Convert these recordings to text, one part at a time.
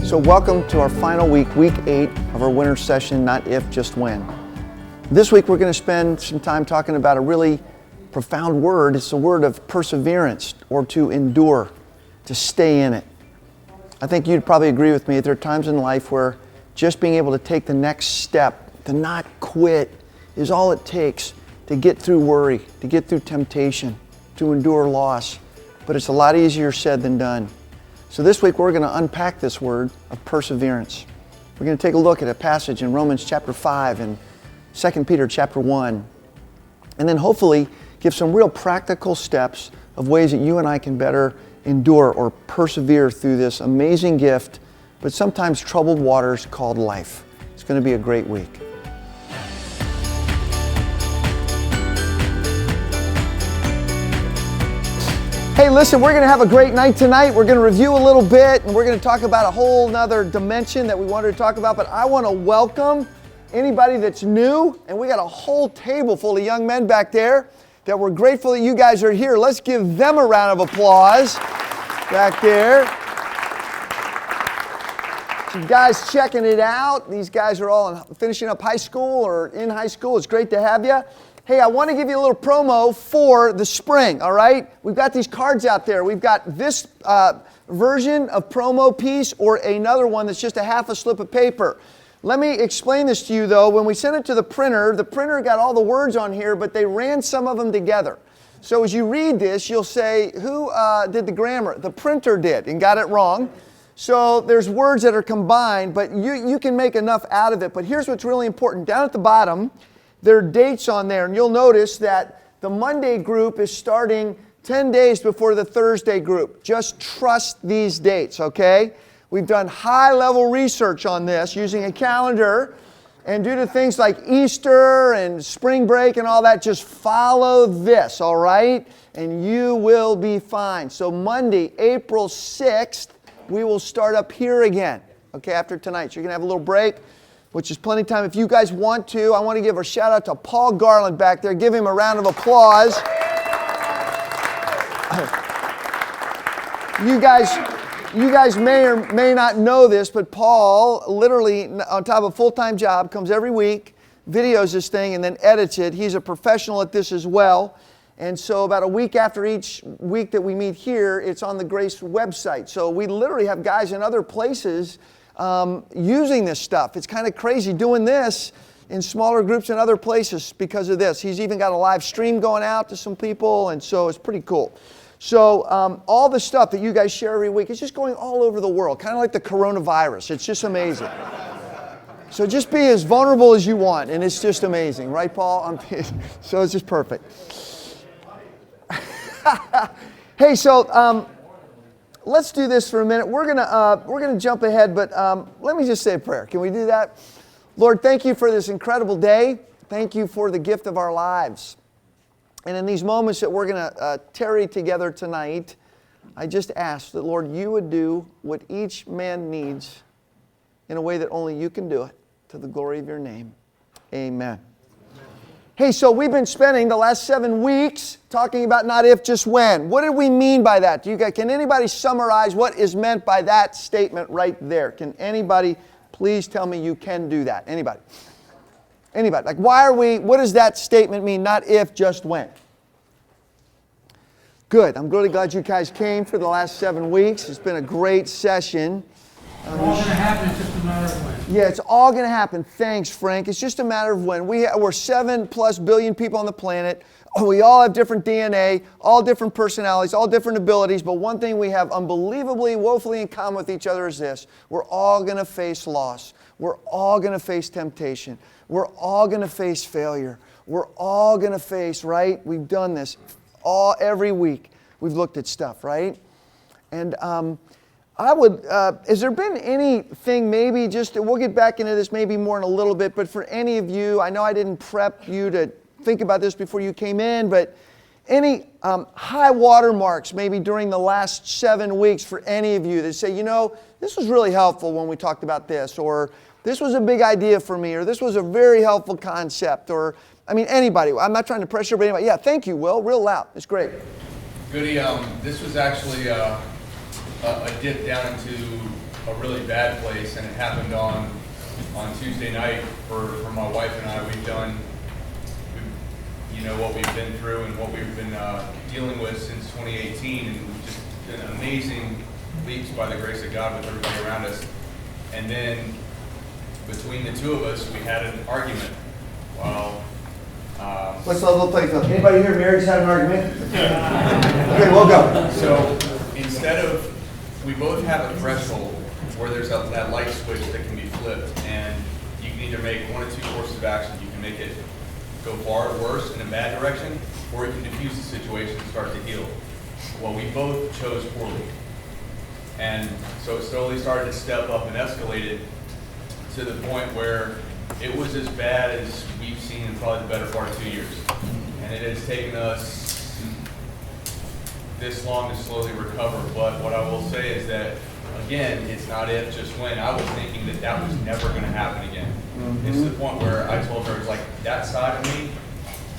So welcome to our final week, week 8 of our winter session, Not If, Just When. This week we're going to spend some time talking about a really profound word. It's the word of perseverance, or to endure, to stay in it. I think you'd probably agree with me that there are times in life where just being able to take the next step, to not quit, is all it takes to get through worry, to get through temptation, to endure loss. But it's a lot easier said than done. So this week we're going to unpack this word of perseverance. We're going to take a look at a passage in Romans chapter 5 and 2 Peter chapter 1. And then hopefully give some real practical steps of ways that you and I can better endure or persevere through this amazing gift, but sometimes troubled waters called life. It's going to be a great week. Hey, listen, we're going to have a great night tonight. We're going to review a little bit, and we're going to talk about a whole nother dimension that we wanted to talk about. But I want to welcome anybody that's new, and we got a whole table full of young men back there that we're grateful that you guys are here. Let's give them a round of applause back there. Some guys checking it out. These guys are all finishing up high school or in high school. It's great to have you. Hey, I want to give you a little promo for the spring, all right? We've got these cards out there. We've got this version of promo piece or another one that's just a half a slip of paper. Let me explain this to you, though. When we sent it to the printer got all the words on here, but they ran some of them together. So as you read this, you'll say, who did the grammar? The printer did and got it wrong. So there's words that are combined, but you can make enough out of it. But here's what's really important. Down at the bottom, there are dates on there, and you'll notice that the Monday group is starting 10 days before the Thursday group. Just trust these dates, okay? We've done high-level research on this using a calendar, and due to things like Easter and spring break and all that, just follow this, all right? And you will be fine. So Monday, April 6th, we will start up here again, okay, after tonight. So you're going to have a little break, which is plenty of time. If you guys want to, I want to give a shout out to Paul Garland back there. Give him a round of applause. You guys may or may not know this, but Paul, literally on top of a full-time job, comes every week, videos this thing, and then edits it. He's a professional at this as well. And so about a week after each week that we meet here, it's on the Grace website. So we literally have guys in other places using this stuff. It's kind of crazy doing this in smaller groups in other places because of this. He's even got a live stream going out to some people, and so it's pretty cool. So all the stuff that you guys share every week is just going all over the world, kind of like the coronavirus. It's just amazing. So just be as vulnerable as you want, and it's just amazing. Right, Paul? So it's just perfect. Hey, so let's do this for a minute. We're gonna jump ahead, but let me just say a prayer. Can we do that? Lord, thank you for this incredible day. Thank you for the gift of our lives. And in these moments that we're going to tarry together tonight, I just ask that, Lord, you would do what each man needs in a way that only you can do it, to the glory of your name. Amen. Hey, so we've been spending the last 7 weeks talking about not if, just when. What did we mean by that? Can anybody summarize what is meant by that statement right there? Can anybody please tell me you can do that? Anybody? Anybody? Like, what does that statement mean, not if, just when? Good. I'm really glad you guys came for the last 7 weeks. It's been a great session. It's all going to happen, it's just a matter of when. Yeah, it's all going to happen. Thanks, Frank. It's just a matter of when. We're 7+ billion people on the planet. We all have different DNA, all different personalities, all different abilities, but one thing we have unbelievably, woefully in common with each other is this. We're all going to face loss. We're all going to face temptation. We're all going to face failure. We're all going to face, right? We've done this every week. We've looked at stuff, right? And has there been anything maybe we'll get back into this maybe more in a little bit, but for any of you, I know I didn't prep you to think about this before you came in, but any high water marks maybe during the last 7 weeks for any of you that say, this was really helpful when we talked about this, or this was a big idea for me, or this was a very helpful concept, or, anybody. I'm not trying to pressure, but anybody. Yeah, thank you, Will. Real loud. It's great. Goody, this was actually a dip down into a really bad place, and it happened on Tuesday night for my wife and I. You know what we've been through and what we've been dealing with since 2018, and just been amazing leaps by the grace of God with everybody around us. And then between the two of us, we had an argument. Well, let's level the playing field. Anybody here married had an argument? Okay, we'll go. So instead of, we both have a threshold where there's that light switch that can be flipped, and you can either make one or two courses of action. You can make it go far worse in a bad direction, or it can diffuse the situation and start to heal. Well, we both chose poorly. And so it slowly started to step up and escalated to the point where it was as bad as we've seen in probably the better part of 2 years. And it has taken us this long to slowly recover. But what I will say is that, again, it's not if, just when. I was thinking that was never going to happen again. It's to the point where I told her, it's like, that side of me,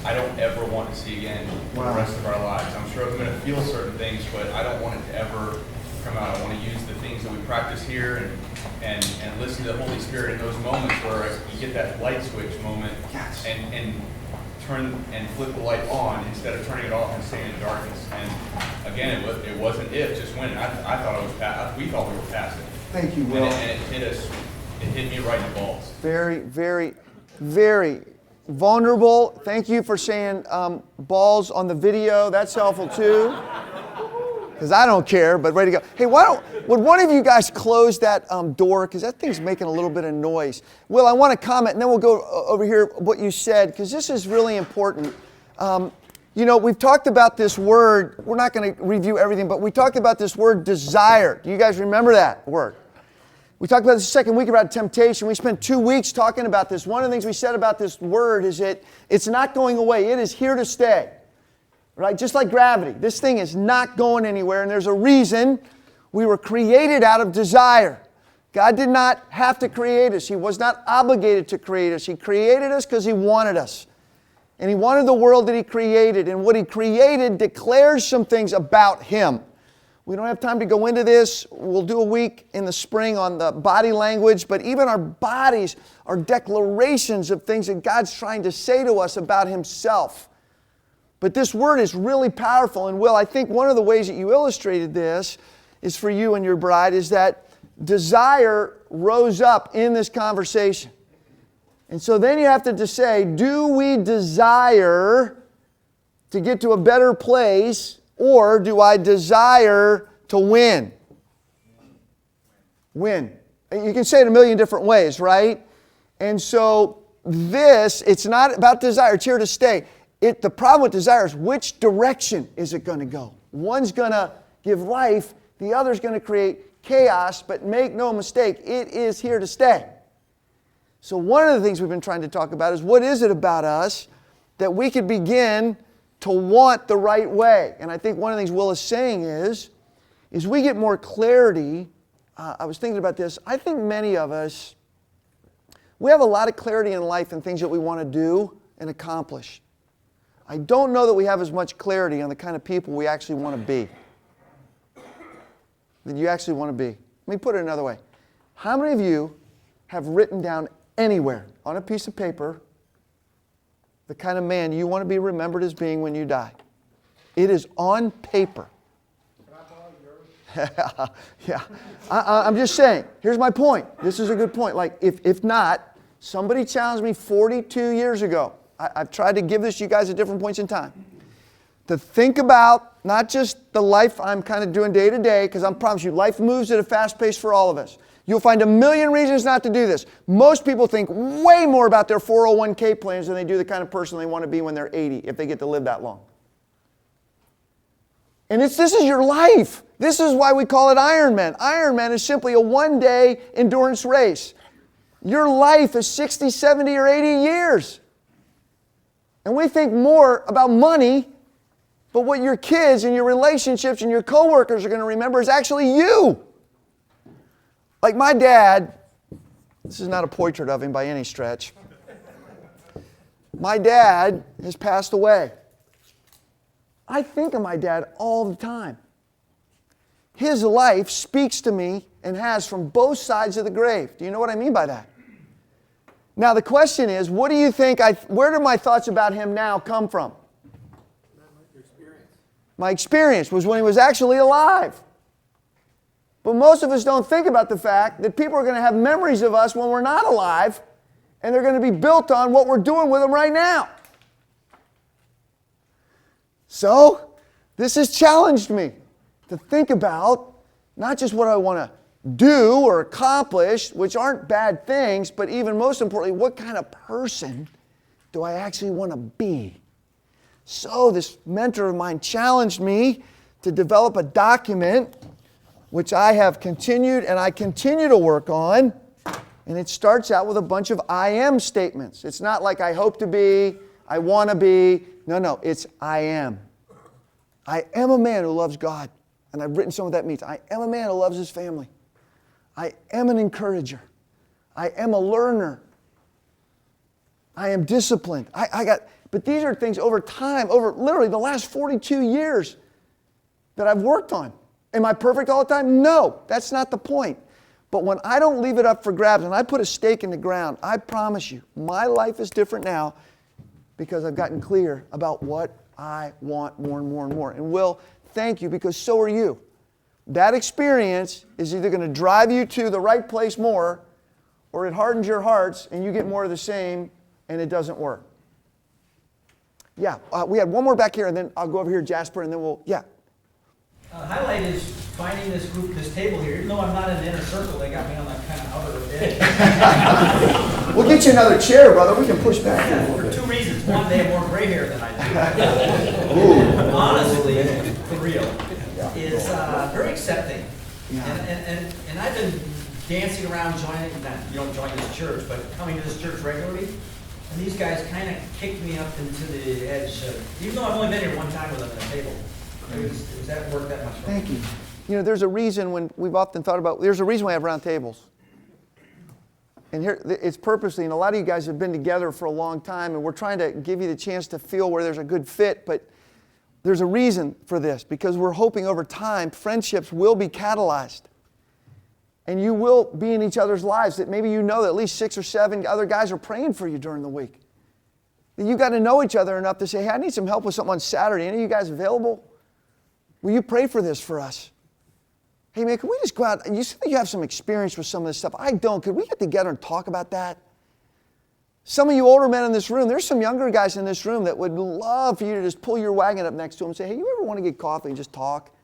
I don't ever want to see again for the rest of our lives. I'm sure I'm going to feel certain things, but I don't want it to ever come out. I want to use the things that we practice here and listen to the Holy Spirit in those moments where you get that light switch moment and turn and flip the light on instead of turning it off and staying in darkness. And again, it wasn't if, just when. I thought it was past. We thought we were past it. Thank you, Will. And it hit us. It hit me right in the balls. Very, very, very vulnerable. Thank you for saying balls on the video. That's helpful too. Because I don't care, but ready to go. Hey, would one of you guys close that door? Because that thing's making a little bit of noise. Will, I want to comment, and then we'll go over here what you said, because this is really important. You know, we've talked about this word. We're not going to review everything, but we talked about this word desire. Do you guys remember that word? We talked about this the second week about temptation. We spent 2 weeks talking about this. One of the things we said about this word is that it's not going away. It is here to stay. Right? Just like gravity. This thing is not going anywhere, and there's a reason. We were created out of desire. God did not have to create us. He was not obligated to create us. He created us because He wanted us. And He wanted the world that He created. And what He created declares some things about Him. We don't have time to go into this. We'll do a week in the spring on the body language, but even our bodies are declarations of things that God's trying to say to us about Himself. But this word is really powerful. And Will, I think one of the ways that you illustrated this is for you and your bride is that desire rose up in this conversation. And so then you have to say, do we desire to get to a better place, or do I desire to win? Win. You can say it a million different ways, right? And so it's not about desire. It's here to stay. The problem with desire is which direction is it going to go? One's going to give life, the other's going to create chaos, but make no mistake, it is here to stay. So one of the things we've been trying to talk about is what is it about us that we could begin to want the right way? And I think one of the things Will is saying is we get more clarity. I was thinking about this. I think many of us, we have a lot of clarity in life and things that we want to do and accomplish. I don't know that we have as much clarity on the kind of people we actually want to be. That you actually want to be. Let me put it another way. How many of you have written down anywhere on a piece of paper the kind of man you want to be remembered as being when you die? It is on paper. Yeah. I'm just saying, here's my point. This is a good point. Like, if not, somebody challenged me 42 years ago. I've tried to give this to you guys at different points in time. To think about not just the life I'm kind of doing day to day, because I promise you, life moves at a fast pace for all of us. You'll find a million reasons not to do this. Most people think way more about their 401k plans than they do the kind of person they want to be when they're 80, if they get to live that long. And this is your life. This is why we call it Ironman. Ironman is simply a one-day endurance race. Your life is 60, 70, or 80 years. And we think more about money, but what your kids and your relationships and your coworkers are going to remember is actually you. Like my dad, this is not a portrait of him by any stretch. My dad has passed away. I think of my dad all the time. his life speaks to me and has from both sides of the grave. Do you know what I mean by that? Now the question is, what do you think, where do my thoughts about him now come from? My experience was when he was actually alive. But most of us don't think about the fact that people are going to have memories of us when we're not alive, and they're going to be built on what we're doing with them right now. So, this has challenged me to think about not just what I want to do or accomplish, which aren't bad things, but even most importantly, what kind of person do I actually want to be? So this mentor of mine challenged me to develop a document which I have continued and I continue to work on, and it starts out with a bunch of I am statements. It's not like I hope to be, I want to be. No, it's I am. I am a man who loves God, and I've written some of that means. I am a man who loves his family. I am an encourager. I am a learner. I am disciplined. But these are things over time, over literally the last 42 years that I've worked on. Am I perfect all the time? No, that's not the point. But when I don't leave it up for grabs and I put a stake in the ground, I promise you, my life is different now because I've gotten clear about what I want more and more and more. And Will, thank you, because so are you. That experience is either going to drive you to the right place more, or it hardens your hearts and you get more of the same and it doesn't work. Yeah, we had one more back here, and then I'll go over here, Jasper, and then we'll, yeah. Highlight is finding this group, this table here. Even though I'm not in the inner circle, they got me on that kind of outer edge. We'll get you another chair, brother. We can push back. Yeah, for two reasons. One, they have more gray hair than I do. Honestly, for real, is very accepting. Yeah. And I've been dancing around joining, you don't join this church, but coming to this church regularly. And these guys kind of kicked me up into the edge, even though I've only been here one time with them at the table. It was that work that much fun. Thank you. You know, there's a reason when we've often thought about, there's a reason we have round tables. And here, it's purposely, and a lot of you guys have been together for a long time, and we're trying to give you the chance to feel where there's a good fit, but there's a reason for this, because we're hoping over time friendships will be catalyzed. And you will be in each other's lives, that maybe you know that at least 6 or 7 other guys are praying for you during the week. That you got to know each other enough to say, hey, I need some help with something on Saturday. Any of you guys available? Will you pray for this for us? Hey, man, can we just go out? You say you have some experience with some of this stuff. I don't. Could we get together and talk about that? Some of you older men in this room, there's some younger guys in this room that would love for you to just pull your wagon up next to them and say, hey, you ever want to get coffee and just talk?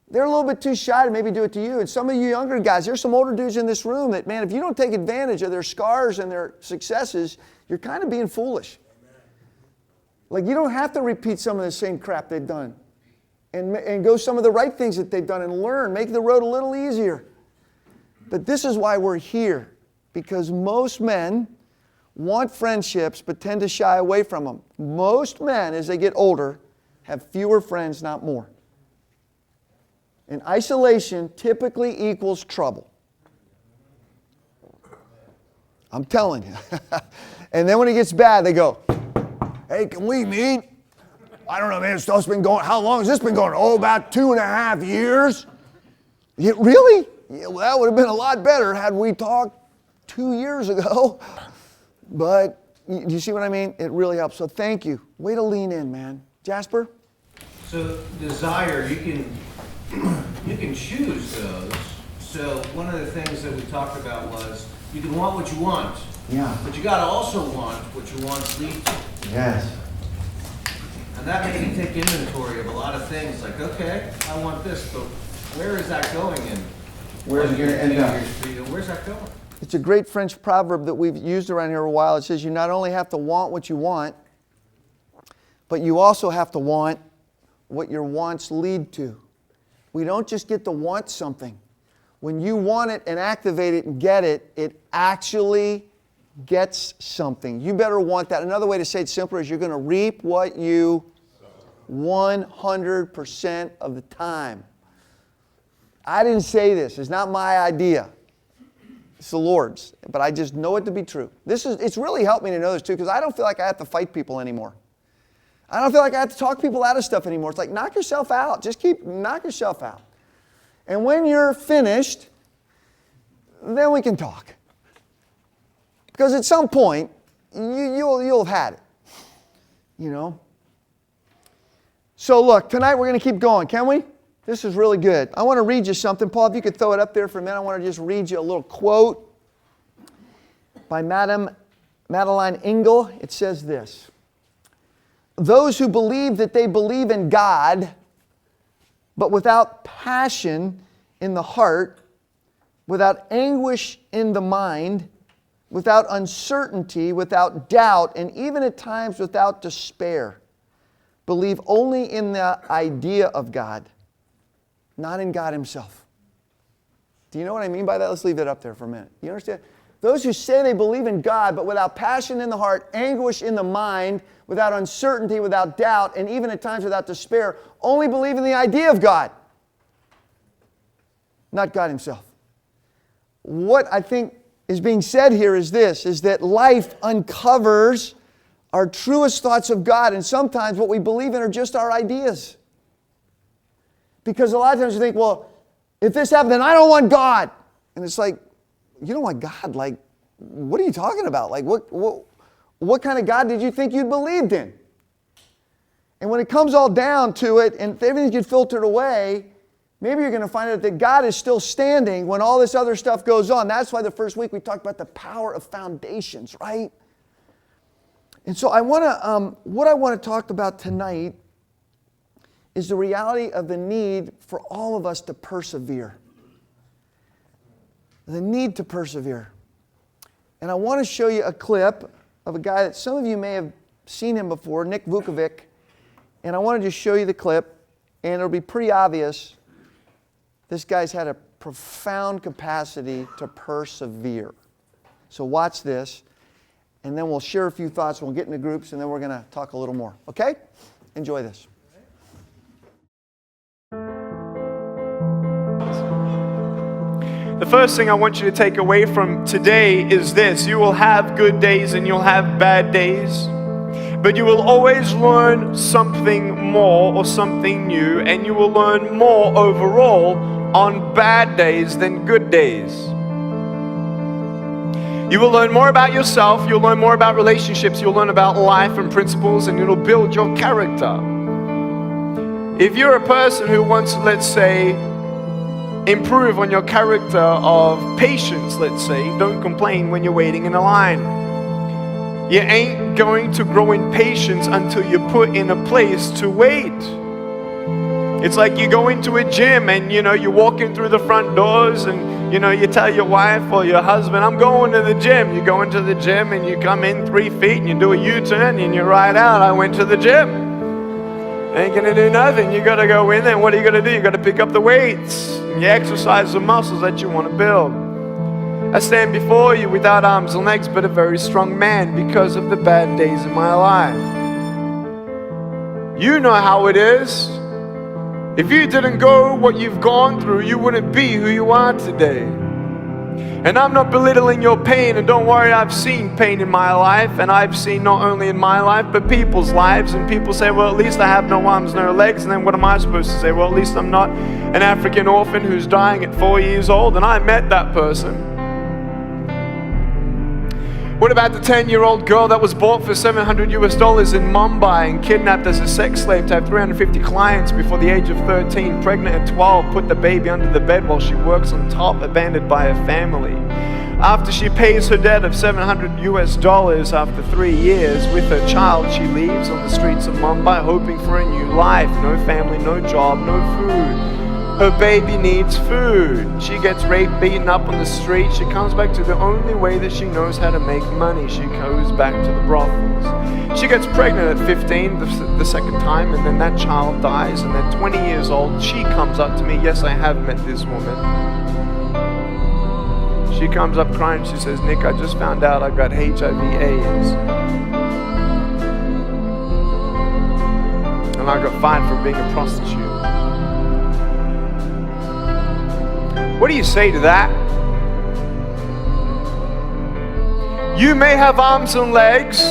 They're a little bit too shy to maybe do it to you. And some of you younger guys, there's some older dudes in this room that, man, if you don't take advantage of their scars and their successes, you're kind of being foolish. Like, you don't have to repeat some of the same crap they've done. And go some of the right things that they've done and learn. Make the road a little easier. But this is why we're here. Because most men want friendships but tend to shy away from them. Most men, as they get older, have fewer friends, not more. And isolation typically equals trouble. I'm telling you. And then when it gets bad, they go, hey, can we meet? I don't know, man, stuff's been going, how long has this been going? Oh, about 2.5 years. Really? Yeah, well, that would have been a lot better had we talked 2 years ago. But, do you see what I mean? It really helps. So thank you. Way to lean in, man. Jasper? So desire, you can choose those. So one of the things that we talked about was you can want what you want. Yeah. But you got to also want what your wants lead to. Yes. And that made me take inventory of a lot of things. Like, okay, I want this, but where is that going in? Where's it going to end up? Where's that going? It's a great French proverb that we've used around here a while. It says you not only have to want what you want, but you also have to want what your wants lead to. We don't just get to want something. When you want it and activate it and get it, it actually gets something. You better want that. Another way to say it simpler is you're going to reap what you 100% of the time. I didn't say this. It's not my idea. It's the Lord's. But I just know it to be true. It's really helped me to know this too, because I don't feel like I have to fight people anymore. I don't feel like I have to talk people out of stuff anymore. It's like, knock yourself out. Just knock yourself out. And when you're finished, then we can talk. Because at some point, you'll have had it. You know? So look, tonight we're going to keep going, can we? This is really good. I want to read you something. Paul, if you could throw it up there for a minute, I want to just read you a little quote by Madeline Engel. It says this: those who believe that they believe in God, but without passion in the heart, without anguish in the mind, without uncertainty, without doubt, and even at times without despair, believe only in the idea of God, not in God Himself. Do you know what I mean by that? Let's leave it up there for a minute. You understand? Those who say they believe in God, but without passion in the heart, anguish in the mind, without uncertainty, without doubt, and even at times without despair, only believe in the idea of God, not God Himself. What I think is being said here is this, is that life uncovers our truest thoughts of God, and sometimes what we believe in are just our ideas. Because a lot of times you think, well, if this happened, then I don't want God. And it's like, you don't want God? Like, what are you talking about? Like, what kind of God did you think you believed in? And when it comes all down to it, and everything gets filtered away, maybe you're going to find out that God is still standing when all this other stuff goes on. That's why the first week we talked about the power of foundations, right? And so what I want to talk about tonight is the reality of the need for all of us to persevere. The need to persevere. And I want to show you a clip of a guy that some of you may have seen him before, Nick Vukovic. And I want to just show you the clip, and it'll be pretty obvious. This guy's had a profound capacity to persevere. So watch this, and then we'll share a few thoughts. We'll get into groups, and then we're going to talk a little more. Okay? Enjoy this. The first thing I want you to take away from today is this: you will have good days and you'll have bad days, but you will always learn something more or something new, and you will learn more overall on bad days than good days. You will learn more about yourself, you'll learn more about relationships, you'll learn about life and principles, and it'll build your character. If you're a person who wants, let's say, improve on your character of patience, let's say, don't complain when you're waiting in a line. You ain't going to grow in patience until you're put in a place to wait. It's like you go into a gym and you walk in through the front doors and you tell your wife or your husband, I'm going to the gym. You go into the gym and you come in 3 feet and you do a U-turn and you ride out, I went to the gym. Ain't gonna do nothing. You gotta go in there, and what are you gonna do? You gotta pick up the weights. And you exercise the muscles that you want to build. I stand before you without arms and legs, but a very strong man because of the bad days in my life. You know how it is. If you didn't go what you've gone through, you wouldn't be who you are today. And I'm not belittling your pain, and don't worry, I've seen pain in my life, and I've seen not only in my life, but people's lives, and people say, well, at least I have no arms, no legs, and then what am I supposed to say? Well, at least I'm not an African orphan who's dying at 4 years old, and I met that person. What about the 10-year-old girl that was bought for $700 in Mumbai and kidnapped as a sex slave to have 350 clients before the age of 13, pregnant at 12, put the baby under the bed while she works on top, abandoned by her family. After she pays her debt of $700 after 3 years with her child, she leaves on the streets of Mumbai hoping for a new life. No family, no job, no food. Her baby needs food. She gets raped, beaten up on the street. She comes back to the only way that she knows how to make money. She goes back to the brothels. She gets pregnant at 15 the second time, and then that child dies. And at 20 years old, she comes up to me. Yes, I have met this woman. She comes up crying. She says, Nick, I just found out I got HIV/AIDS. And I got fined for being a prostitute. What do you say to that? You may have arms and legs,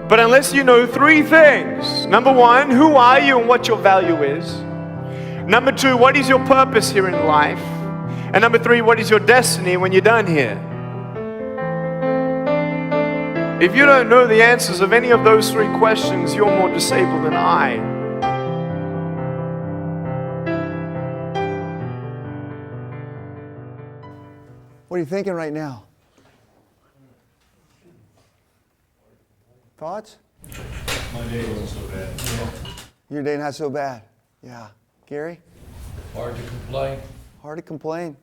but unless you know 3 things. Number 1, who are you and what your value is? Number 2, what is your purpose here in life? And number 3, what is your destiny when you're done here? If you don't know the answers of any of those 3 questions, you're more disabled than I. What are you thinking right now? Thoughts? My day wasn't so bad. Your day not so bad. Yeah. Gary? Hard to complain. Hard to complain.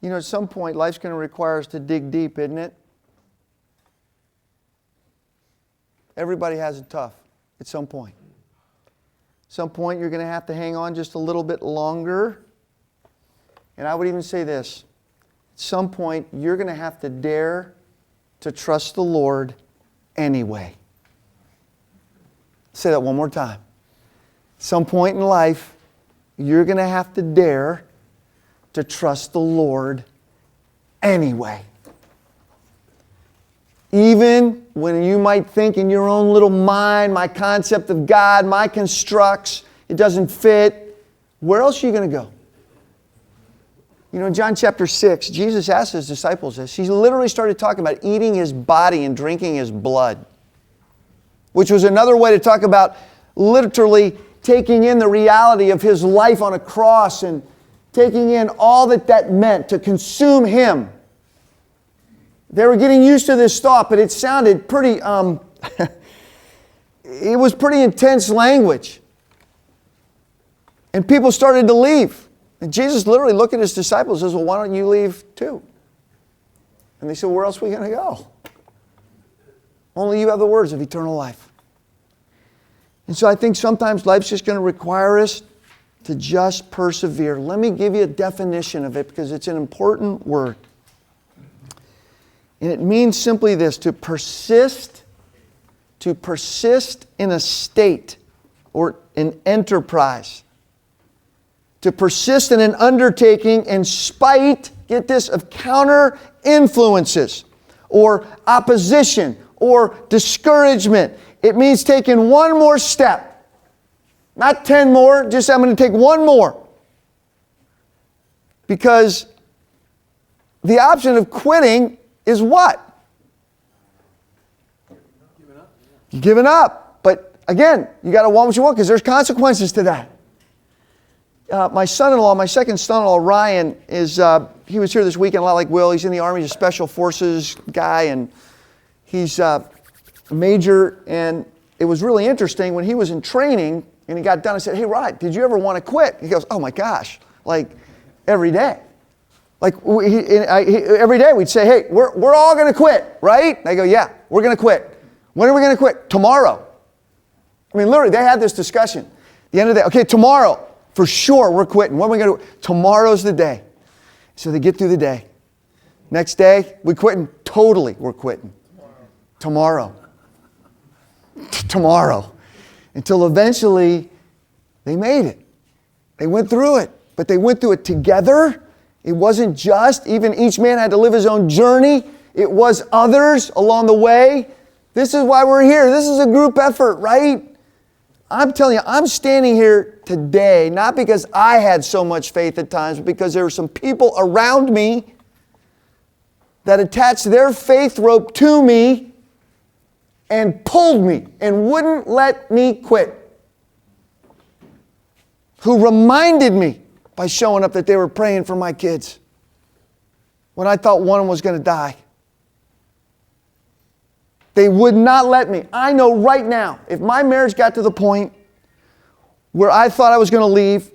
You know, at some point, life's going to require us to dig deep, isn't it? Everybody has it tough at some point. At some point, you're going to have to hang on just a little bit longer. And I would even say this. At some point, you're going to have to dare to trust the Lord anyway. Say that one more time. At some point in life, you're going to have to dare to trust the Lord anyway. Even when you might think in your own little mind, my concept of God, my constructs, it doesn't fit, where else are you going to go? You know, in John chapter 6, Jesus asked his disciples this. He literally started talking about eating his body and drinking his blood, which was another way to talk about literally taking in the reality of his life on a cross and taking in all that meant to consume him. They were getting used to this thought, but it sounded pretty, it was pretty intense language. And people started to leave. And Jesus literally looked at his disciples and says, well, why don't you leave too? And they said, where else are we going to go? Only you have the words of eternal life. And so I think sometimes life's just going to require us to just persevere. Let me give you a definition of it because it's an important word. And it means simply this, to persist in a state or an enterprise. To persist in an undertaking in spite, get this, of counter influences or opposition or discouragement. It means taking one more step. Not 10 more, just I'm going to take one more. Because the option of quitting is what? Giving up. But again, you got to want what you want because there's consequences to that. My son-in-law, my second son-in-law, Ryan, he was here this weekend, a lot like Will. He's in the Army, he's a special forces guy, and he's a major. And it was really interesting when he was in training and he got done. I said, hey, Ryan, did you ever want to quit? He goes, oh my gosh, like every day. Like every day we'd say, hey, we're all going to quit, right? And I go, yeah, we're going to quit. When are we going to quit? Tomorrow. I mean, literally, they had this discussion. The end of the day, okay, tomorrow. For sure, we're quitting. When are we going to do? Tomorrow's the day. So they get through the day. Next day, we quitting. Totally, we're quitting. Tomorrow. Tomorrow. Until eventually, they made it. They went through it. But they went through it together. It wasn't just, even each man had to live his own journey. It was others along the way. This is why we're here. This is a group effort, right? I'm telling you, I'm standing here today, not because I had so much faith at times, but because there were some people around me that attached their faith rope to me and pulled me and wouldn't let me quit. Who reminded me by showing up that they were praying for my kids when I thought one of them was going to die. They would not let me. I know right now, if my marriage got to the point where I thought I was going to leave,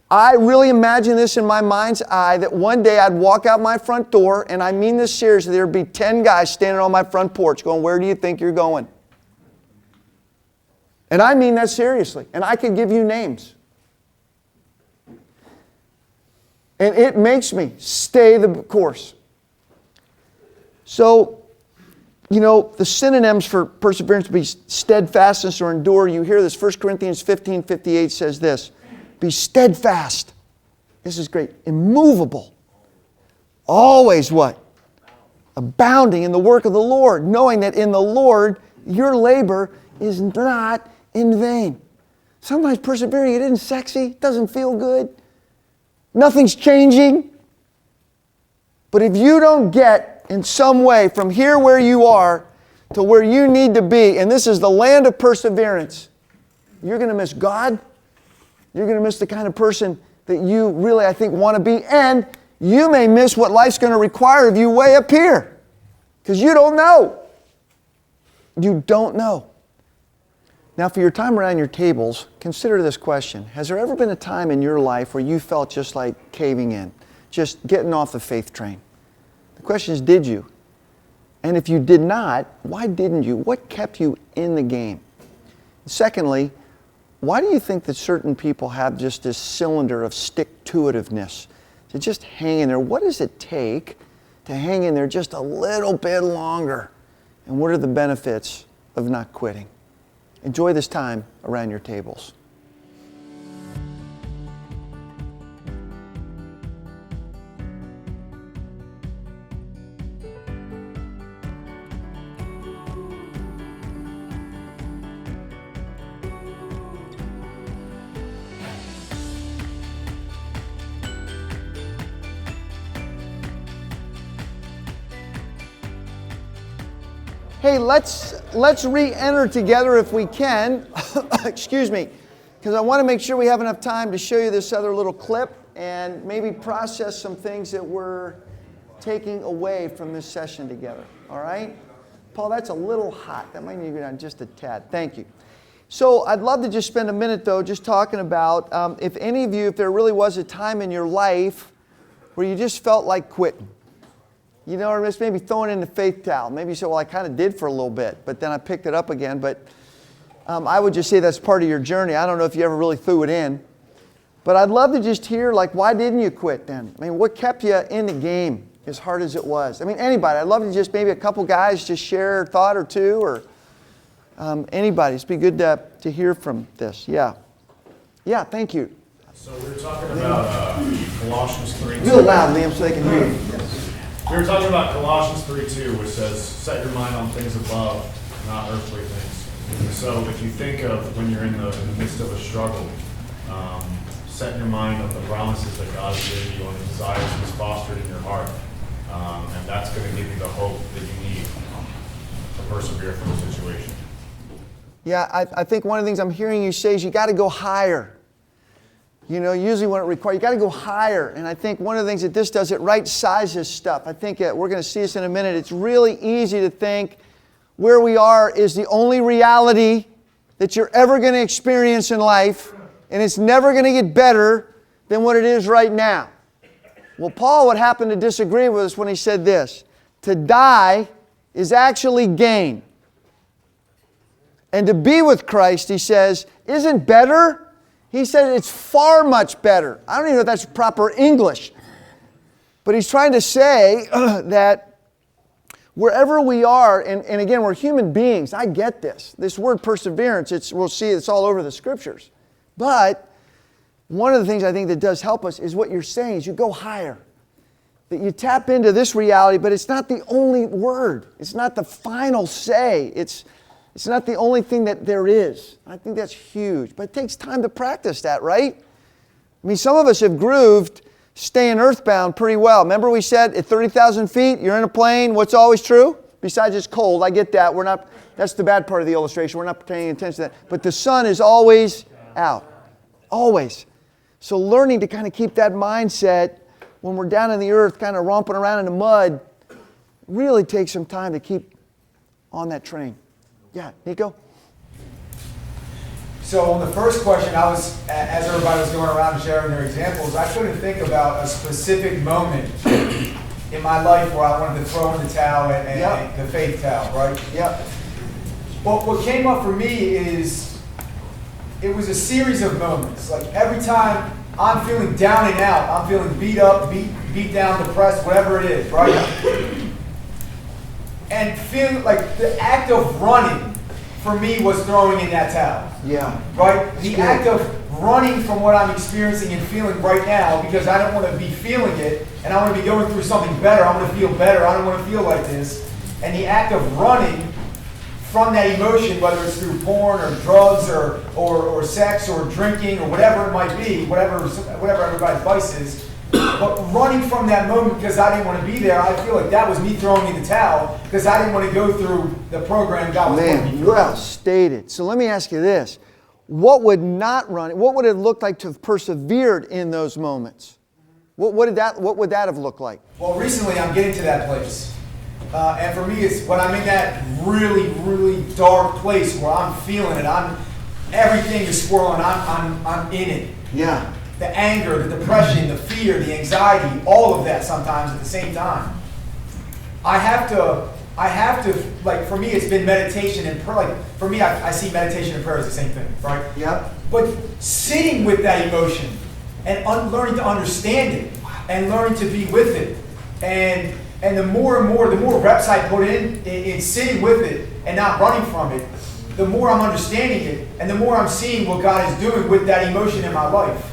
I really imagine this in my mind's eye that one day I'd walk out my front door, and I mean this seriously, there'd be 10 guys standing on my front porch going, where do you think you're going? And I mean that seriously. And I could give you names. And it makes me stay the course. So, you know, the synonyms for perseverance would be steadfastness or endure. You hear this. 1 Corinthians 15:58 says this. Be steadfast. This is great. Immovable. Always what? abounding in the work of the Lord, knowing that in the Lord your labor is not in vain. Sometimes persevering, it isn't sexy, it doesn't feel good, nothing's changing. But if you don't get in some way from here where you are to where you need to be, and this is the land of perseverance, you're going to miss God. You're going to miss the kind of person that you really, I think, want to be. And you may miss what life's going to require of you way up here. Because you don't know. You don't know. Now, for your time around your tables, consider this question. Has there ever been a time in your life where you felt just like caving in? Just getting off the faith train? The question is, did you? And if you did not, why didn't you? What kept you in the game? Secondly, why do you think that certain people have just this cylinder of stick-to-itiveness to just hang in there? What does it take to hang in there just a little bit longer? And what are the benefits of not quitting? Enjoy this time around your tables. Hey, let's re-enter together if we can. Excuse me, because I want to make sure we have enough time to show you this other little clip and maybe process some things that we're taking away from this session together. All right? Paul, that's a little hot. That might need to go down just a tad. Thank you. So I'd love to just spend a minute, though, just talking about if any of you, if there really was a time in your life where you just felt like quitting. You know, or just maybe throwing in the faith towel. Maybe you say, well, I kind of did for a little bit, but then I picked it up again. But I would just say that's part of your journey. I don't know if you ever really threw it in. But I'd love to just hear, like, why didn't you quit then? I mean, what kept you in the game as hard as it was? I mean, anybody. I'd love to just maybe a couple guys just share a thought or two, or anybody. It'd be good to hear from this. Yeah. Yeah, thank you. So we were talking about Colossians 3:2. Do it loud, Liam, so they can hear you. We were talking about Colossians 3:2, which says, set your mind on things above, not earthly things. So if you think of when you're in the midst of a struggle, set your mind on the promises that God has given you, on the desires He's fostered in your heart. And that's going to give you the hope that you need to persevere through the situation. Yeah, I think one of the things I'm hearing you say is you got to go higher. You know, usually when it requires, you got to go higher. And I think one of the things that this does, it right sizes stuff. I think we're going to see this in a minute. It's really easy to think where we are is the only reality that you're ever going to experience in life, and it's never going to get better than what it is right now. Well, Paul would happen to disagree with us when he said this: to die is actually gain. And to be with Christ, he says, isn't better. He said it's far much better. I don't even know if that's proper English. But he's trying to say that wherever we are, and again, we're human beings. I get this. This word perseverance, we'll see it's all over the Scriptures. But one of the things I think that does help us is what you're saying is you go higher. That you tap into this reality, but it's not the only word. It's not the final say. It's not the only thing that there is. I think that's huge. But it takes time to practice that, right? I mean, some of us have grooved staying earthbound pretty well. Remember we said at 30,000 feet, you're in a plane, what's always true? Besides it's cold, I get that. That's the bad part of the illustration. We're not paying attention to that. But the sun is always out. Always. So learning to kind of keep that mindset when we're down in the earth, kind of romping around in the mud, really takes some time to keep on that train. Yeah, Nico? So on the first question, as everybody was going around and sharing their examples, I couldn't think about a specific moment in my life where I wanted to throw in the towel and the faith towel, right? Yeah. Well, what came up for me is it was a series of moments. Like every time I'm feeling down and out, I'm feeling beat up, beat down, depressed, whatever it is, right? And feeling like the act of running for me was throwing in that towel. Yeah. Right? The act of running from what I'm experiencing and feeling right now because I don't want to be feeling it and I want to be going through something better. I want to feel better. I don't want to feel like this. And the act of running from that emotion, whether it's through porn or drugs or sex or drinking or whatever it might be, whatever everybody's vice is, but running from that moment because I didn't want to be there, I feel like that was me throwing in the towel because I didn't want to go through the program God was putting me through. Well stated. So let me ask you this. What would it look like to have persevered in those moments? What would that have looked like? Well, recently I'm getting to that place. And for me, it's when I'm in that really, really dark place where I'm feeling it. Everything is swirling. I'm in it. Yeah. The anger, the depression, the fear, the anxiety, all of that sometimes at the same time. I have to, like, for me, it's been meditation and prayer. Like, for me, I see meditation and prayer as the same thing, right? Yep. But sitting with that emotion and learning to understand it and learning to be with it. And the more reps I put in sitting with it and not running from it, the more I'm understanding it and the more I'm seeing what God is doing with that emotion in my life.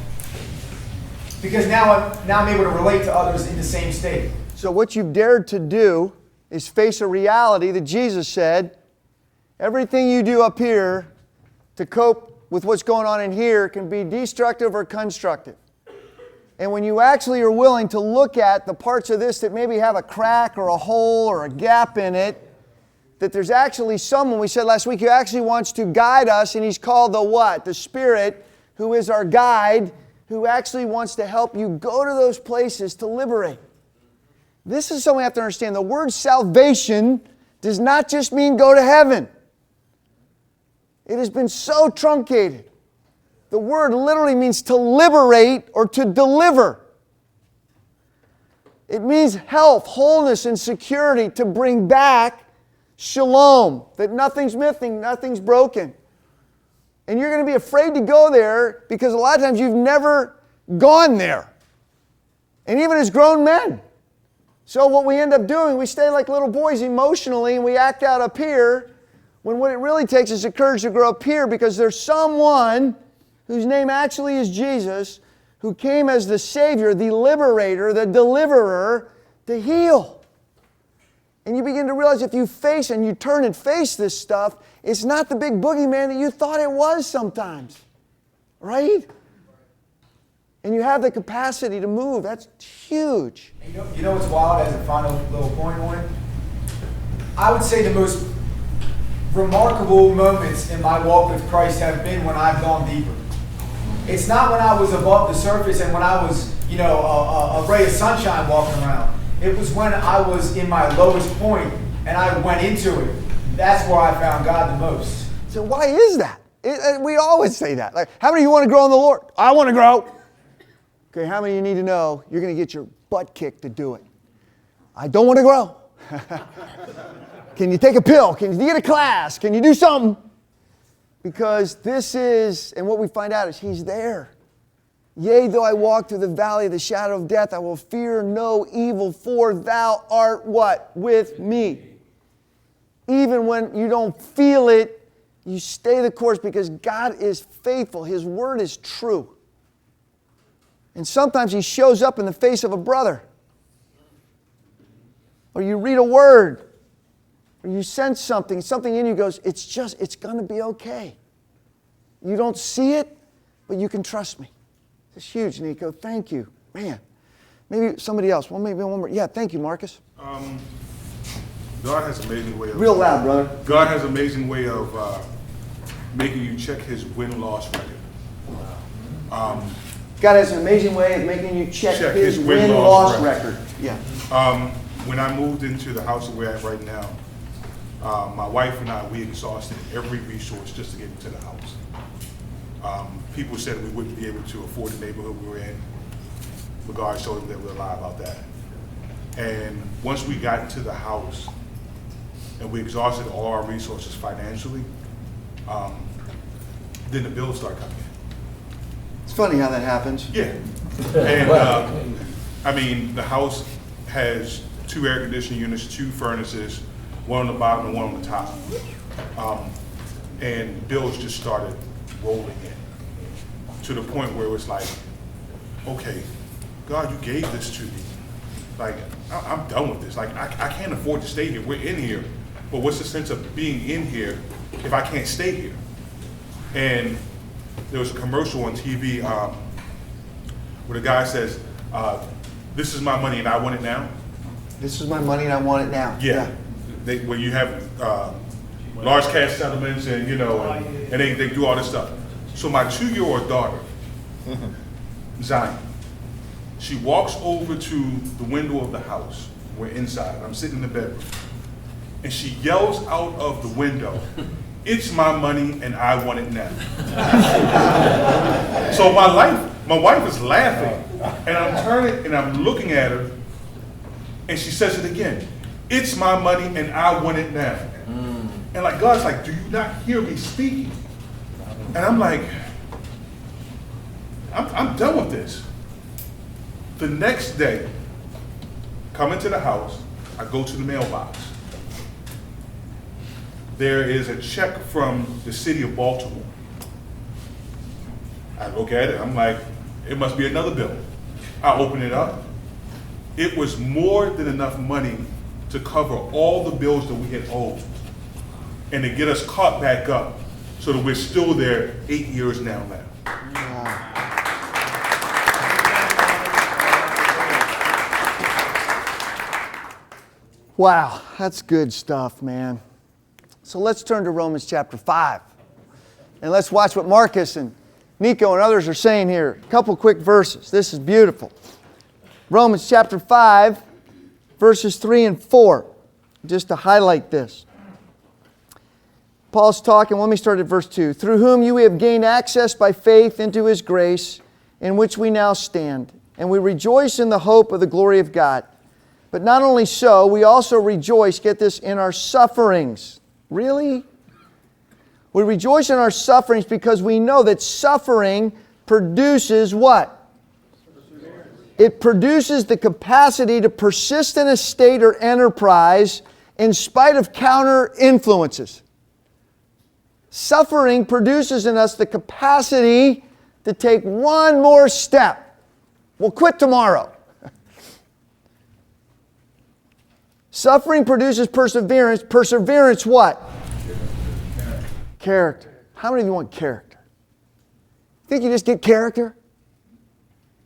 Because now I'm able to relate to others in the same state. So what you've dared to do is face a reality that Jesus said, everything you do up here to cope with what's going on in here can be destructive or constructive. And when you actually are willing to look at the parts of this that maybe have a crack or a hole or a gap in it, that there's actually someone, we said last week, who actually wants to guide us, and He's called the what? The Spirit, who is our guide, who actually wants to help you go to those places to liberate. This is something we have to understand. The word salvation does not just mean go to heaven. It has been so truncated. The word literally means to liberate or to deliver. It means health, wholeness, and security, to bring back shalom, that nothing's missing, nothing's broken. And you're going to be afraid to go there because a lot of times you've never gone there. And even as grown men. So what we end up doing, we stay like little boys emotionally and we act out up here when what it really takes is the courage to grow up here because there's someone whose name actually is Jesus who came as the Savior, the liberator, the deliverer to heal. And you begin to realize if you face and you turn and face this stuff, it's not the big boogeyman that you thought it was sometimes. Right? And you have the capacity to move. That's huge. You know what's wild as a final little point on it? I would say the most remarkable moments in my walk with Christ have been when I've gone deeper. It's not when I was above the surface and when I was, a ray of sunshine walking around. It was when I was in my lowest point and I went into it. That's where I found God the most. So why is that? We always say that. Like, how many of you want to grow in the Lord? I want to grow. Okay, how many of you need to know you're going to get your butt kicked to do it? I don't want to grow. Can you take a pill? Can you get a class? Can you do something? Because this is, and what we find out is He's there. Yea, though I walk through the valley of the shadow of death, I will fear no evil, for Thou art what? With me. Even when you don't feel it, you stay the course because God is faithful. His word is true. And sometimes He shows up in the face of a brother. Or you read a word. Or you sense something in you goes, it's going to be okay. You don't see it, but you can trust me. It's huge, Nico. Thank you. Man, maybe somebody else. Well, maybe one more. Yeah, thank you, Marcus. God has an amazing way of... Real loud, brother. God has an amazing way of making you check His win-loss record. God has an amazing way of making you check His win-loss record. Yeah. When I moved into the house that we're at right now, my wife and I, we exhausted every resource just to get into the house. People said we wouldn't be able to afford the neighborhood we were in. But God showed them that we're lie about that. And once we got into the house and we exhausted all our resources financially, then the bills start coming in. It's funny how that happens. Yeah. And the house has 2 air conditioning units, 2 furnaces, one on the bottom and one on the top. And bills just started rolling in. to the point where it was like, okay, God, you gave this to me. Like, I'm done with this. Like, I can't afford to stay here. We're in here. But what's the sense of being in here if I can't stay here? And there was a commercial on TV where the guy says, this is my money and I want it now. This is my money and I want it now. Yeah. When you have large cash settlements and, and they do all this stuff. So my 2-year-old daughter, Zion, she walks over to the window of the house. We're inside. I'm sitting in the bedroom. And she yells out of the window, "It's my money and I want it now." So my wife is laughing, and I'm turning and I'm looking at her, and she says it again, "It's my money and I want it now." And like, God's like, do you not hear me speaking? And I'm like, I'm done with this. The next day, come into the house, I go to the mailbox. There is a check from the city of Baltimore. I look at it, I'm like, it must be another bill. I open it up. It was more than enough money to cover all the bills that we had owed and to get us caught back up so that we're still there 8 years now. Wow, that's good stuff, man. So let's turn to Romans chapter 5. And let's watch what Marcus and Nico and others are saying here. A couple quick verses. This is beautiful. Romans chapter 5, verses 3 and 4. Just to highlight this. Paul's talking, let me start at verse 2. Through whom you have gained access by faith into His grace, in which we now stand. And we rejoice in the hope of the glory of God. But not only so, we also rejoice, get this, in our sufferings. Really? We rejoice in our sufferings because we know that suffering produces what? It produces the capacity to persist in a state or enterprise in spite of counter influences. Suffering produces in us the capacity to take one more step. We'll quit tomorrow. Suffering produces perseverance. Perseverance what? Character. How many of you want character? You think you just get character?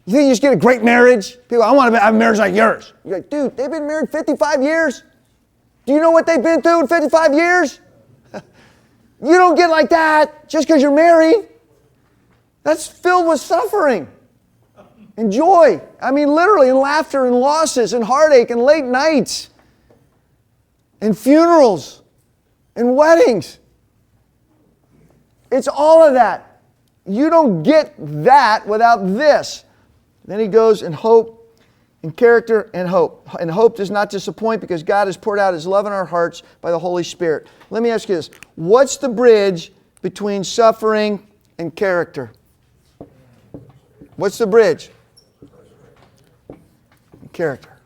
You think you just get a great marriage? People, I want to have a marriage like yours. You're like, dude, they've been married 55 years. Do you know what they've been through in 55 years? You don't get like that just because you're married. That's filled with suffering and joy. I mean, literally, and laughter and losses and heartache and late nights and funerals and weddings. It's all of that. You don't get that without this. Then he goes in hope, in character and hope. And hope does not disappoint because God has poured out His love in our hearts by the Holy Spirit. Let me ask you this. What's the bridge between suffering and character? What's the bridge? Character.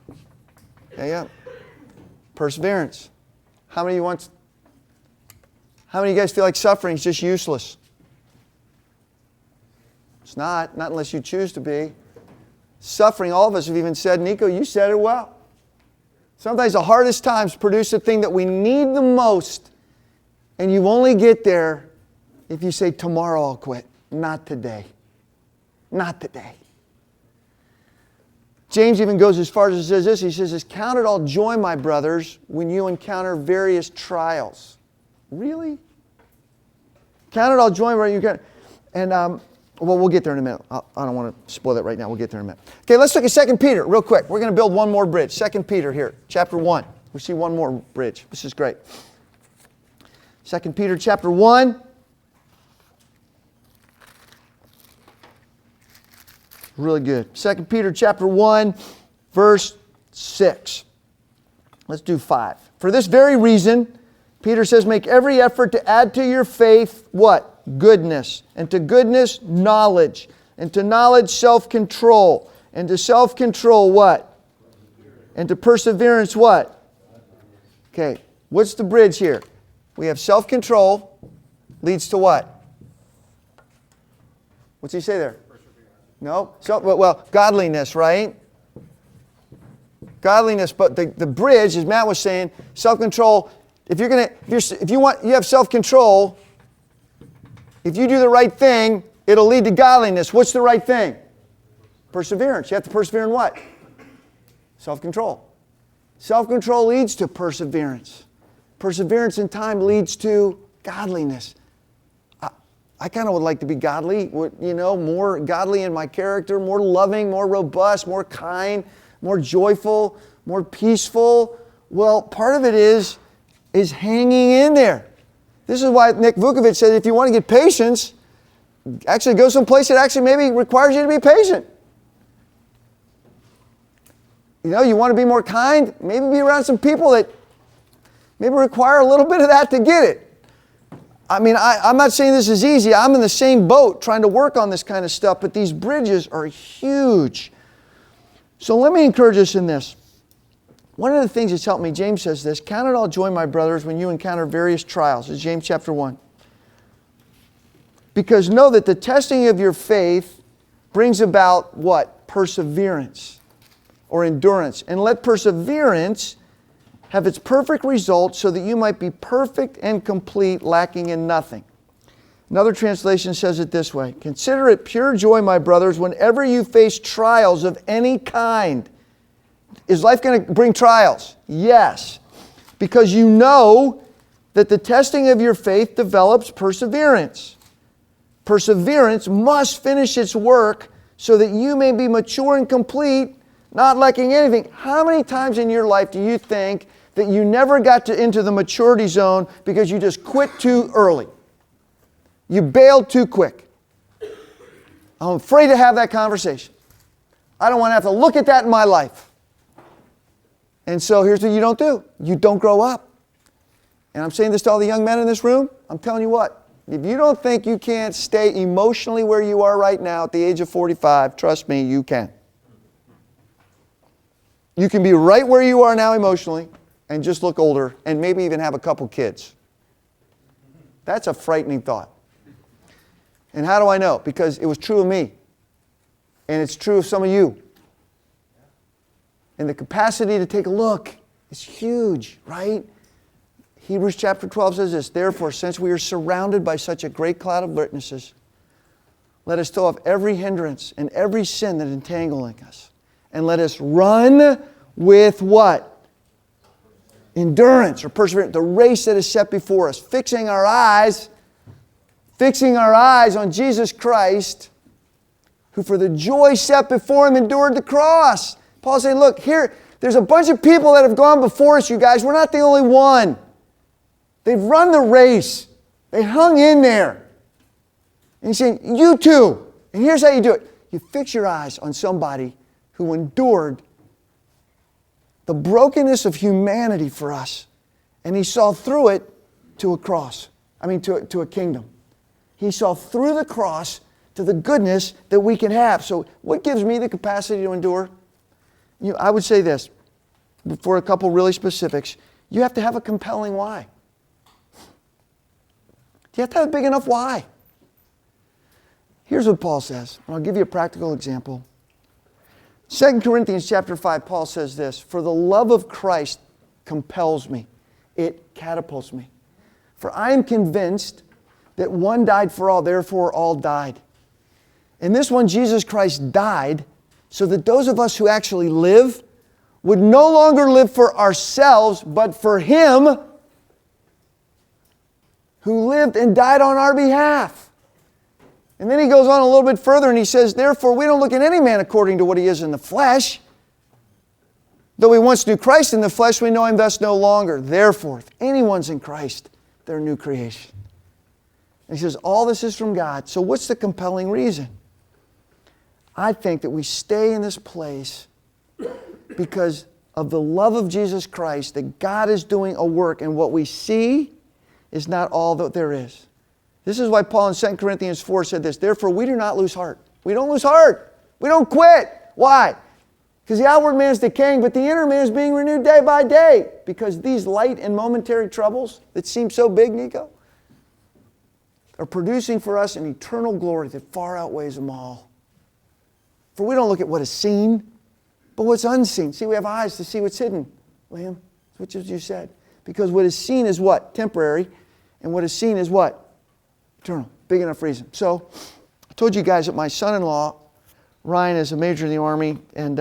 Yeah. Perseverance. How many of you guys feel like suffering is just useless? It's not unless you choose to be. Suffering, all of us have even said, Nico, you said it well. Sometimes the hardest times produce the thing that we need the most, and you only get there if you say, tomorrow I'll quit. Not today. Not today. James even goes as far as he says this. He says, count it all joy, my brothers, when you encounter various trials. Really? Count it all joy when you encounter. And, well, we'll get there in a minute. I don't want to spoil that right now. We'll get there in a minute. Okay, let's look at 2 Peter real quick. We're going to build one more bridge. 2 Peter here, chapter 1. We see one more bridge. This is great. 2 Peter chapter 1. Really good. 2 Peter chapter 1, verse 6. Let's do 5. For this very reason, Peter says, make every effort to add to your faith, what? Goodness. And to goodness, knowledge. And to knowledge, self-control. And to self-control, what? And to perseverance, what? Okay, what's the bridge here? We have self-control leads to what? What's he say there? No? Well, godliness, right? Godliness, but the bridge, as Matt was saying, self-control. If you have self-control, if you do the right thing, it'll lead to godliness. What's the right thing? Perseverance. You have to persevere in what? Self-control. Self-control leads to perseverance. Perseverance in time leads to godliness. I kind of would like to be godly, more godly in my character, more loving, more robust, more kind, more joyful, more peaceful. Well, part of it is hanging in there. This is why Nick Vukovic said if you want to get patience, actually go someplace that actually maybe requires you to be patient. You want to be more kind, maybe be around some people that maybe require a little bit of that to get it. I mean, I'm not saying this is easy. I'm in the same boat trying to work on this kind of stuff, but these bridges are huge. So let me encourage us in this. One of the things that's helped me, James says this, count it all joy, my brothers, when you encounter various trials. It's James chapter 1. Because know that the testing of your faith brings about what? Perseverance or endurance. And let perseverance have its perfect result so that you might be perfect and complete, lacking in nothing. Another translation says it this way. Consider it pure joy, my brothers, whenever you face trials of any kind. Is life going to bring trials? Yes. Because you know that the testing of your faith develops perseverance. Perseverance must finish its work so that you may be mature and complete, not lacking anything. How many times in your life do you think that you never got into the maturity zone because you just quit too early? You bailed too quick. I'm afraid to have that conversation. I don't want to have to look at that in my life. And so here's what you don't do. You don't grow up. And I'm saying this to all the young men in this room. I'm telling you what. If you don't think you can't stay emotionally where you are right now at the age of 45, trust me, you can. You can be right where you are now emotionally and just look older and maybe even have a couple kids. That's a frightening thought. And how do I know? Because it was true of me. And it's true of some of you. And the capacity to take a look is huge, right? Hebrews chapter 12 says this, therefore, since we are surrounded by such a great cloud of witnesses, let us throw off every hindrance and every sin that is entangling us. And let us run with what? Endurance or perseverance, the race that is set before us, fixing our eyes on Jesus Christ, who for the joy set before Him endured the cross. Paul's saying, look, here, there's a bunch of people that have gone before us, you guys. We're not the only one. They've run the race. They hung in there. And he's saying, you too. And here's how you do it. You fix your eyes on somebody who endured the brokenness of humanity for us. And he saw through it to a cross. To a kingdom. He saw through the cross to the goodness that we can have. So what gives me the capacity to endure? I would say this, for a couple really specifics, you have to have a compelling why. You have to have a big enough why. Here's what Paul says, and I'll give you a practical example. 2 Corinthians chapter 5, Paul says this, for the love of Christ compels me. It catapults me. For I am convinced that one died for all, therefore all died. And this one, Jesus Christ, died so that those of us who actually live would no longer live for ourselves, but for Him who lived and died on our behalf. And then he goes on a little bit further and he says, therefore we don't look at any man according to what he is in the flesh. Though we once knew Christ in the flesh, we know Him thus no longer. Therefore, if anyone's in Christ, they're a new creation. And he says, all this is from God. So what's the compelling reason? I think that we stay in this place because of the love of Jesus Christ, that God is doing a work, and what we see is not all that there is. This is why Paul in 2 Corinthians 4 said this, therefore we do not lose heart. We don't lose heart. We don't quit. Why? Because the outward man is decaying, but the inner man is being renewed day by day. Because these light and momentary troubles that seem so big, Nico, are producing for us an eternal glory that far outweighs them all. For we don't look at what is seen, but what's unseen. See, we have eyes to see what's hidden, Liam. That's what you said. Because what is seen is what? Temporary. And what is seen is what? Eternal. Big enough reason. So, I told you guys that my son-in-law, Ryan, is a major in the Army. And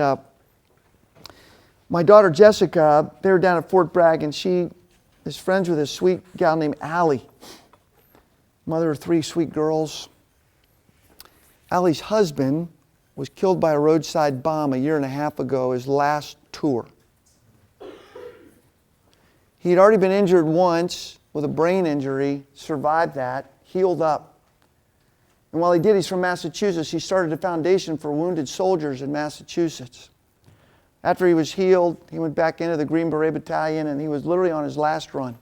my daughter, Jessica, they were down at Fort Bragg. And she is friends with a sweet gal named Allie. Mother of 3 sweet girls. Allie's husband was killed by a roadside bomb a year and a half ago, his last tour. He had already been injured once with a brain injury, survived that, healed up. And while he did, he's from Massachusetts, he started a foundation for wounded soldiers in Massachusetts. After he was healed, he went back into the Green Beret Battalion, and he was literally on his last run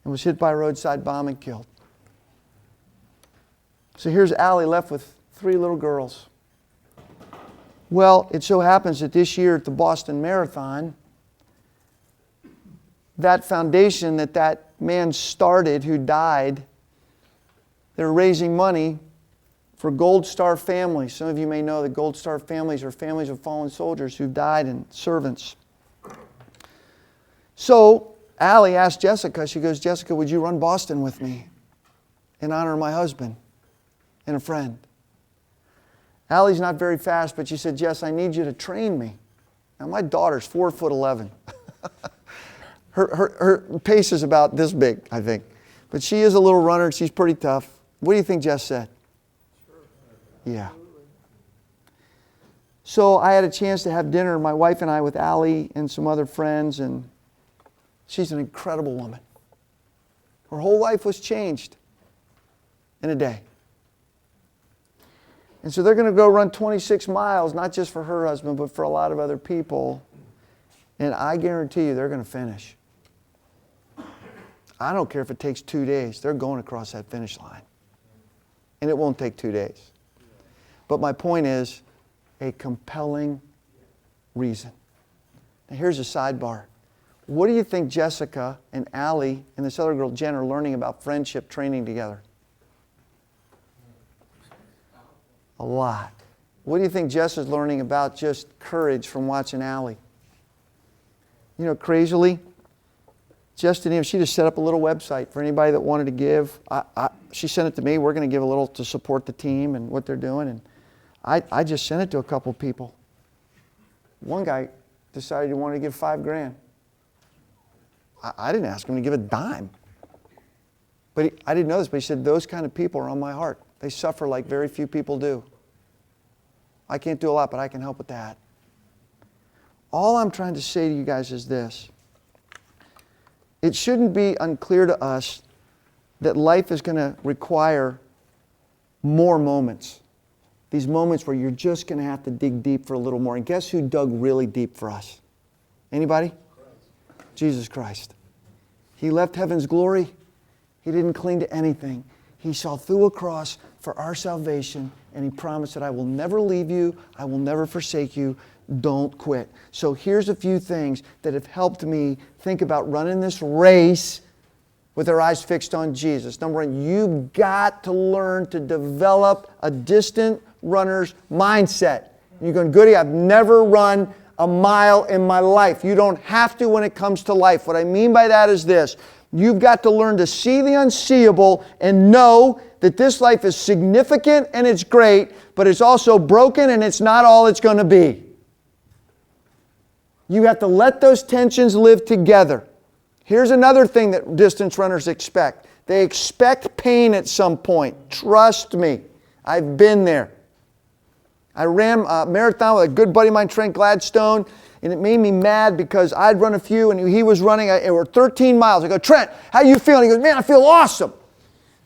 and was hit by a roadside bomb and killed. So here's Allie left with 3 little girls. Well, it so happens that this year at the Boston Marathon, that foundation that man started who died, they're raising money for Gold Star families. Some of you may know that Gold Star families are families of fallen soldiers who died and servants. So Allie asked Jessica, she goes, Jessica, would you run Boston with me in honor of my husband and a friend? Allie's not very fast, but she said, Jess, I need you to train me. Now, my daughter's 4'11". Her pace is about this big, I think. But she is a little runner. She's pretty tough. What do you think Jess said? Yeah. So I had a chance to have dinner, my wife and I, with Allie and some other friends, and she's an incredible woman. Her whole life was changed in a day. And so they're going to go run 26 miles, not just for her husband, but for a lot of other people. And I guarantee you they're going to finish. I don't care if it takes 2 days. They're going across that finish line. And it won't take 2 days. But my point is, a compelling reason. Now here's a sidebar. What do you think Jessica and Allie and this other girl, Jen, are learning about friendship training together? A lot. What do you think Jess is learning about just courage from watching Allie? You know, crazily, Jess didn't even, she just set up a little website for anybody that wanted to give. She sent it to me. We're going to give a little to support the team and what they're doing. And I just sent it to a couple people. One guy decided he wanted to give $5,000. I didn't ask him to give a dime. But I didn't know this, but he said, those kind of people are on my heart. They suffer like very few people do. I can't do a lot, but I can help with that. All I'm trying to say to you guys is this. It shouldn't be unclear to us that life is going to require more moments. These moments where you're just going to have to dig deep for a little more. And guess who dug really deep for us? Anybody? Christ. Jesus Christ. He left heaven's glory. He didn't cling to anything. He saw through a cross for our salvation, and He promised that I will never leave you, I will never forsake you, don't quit. So here's a few things that have helped me think about running this race with our eyes fixed on Jesus. Number one, you've got to learn to develop a distant runner's mindset. You're going, Goody, I've never run a mile in my life. You don't have to when it comes to life. What I mean by that is this. You've got to learn to see the unseeable and know that this life is significant and it's great, but it's also broken and it's not all it's going to be. You have to let those tensions live together. Here's another thing that distance runners expect. They expect pain at some point. Trust me. I've been there. I ran a marathon with a good buddy of mine, Trent Gladstone, and it made me mad because I'd run a few and he was running, it were 13 miles. I go, Trent, how you feeling? He goes, man, I feel awesome.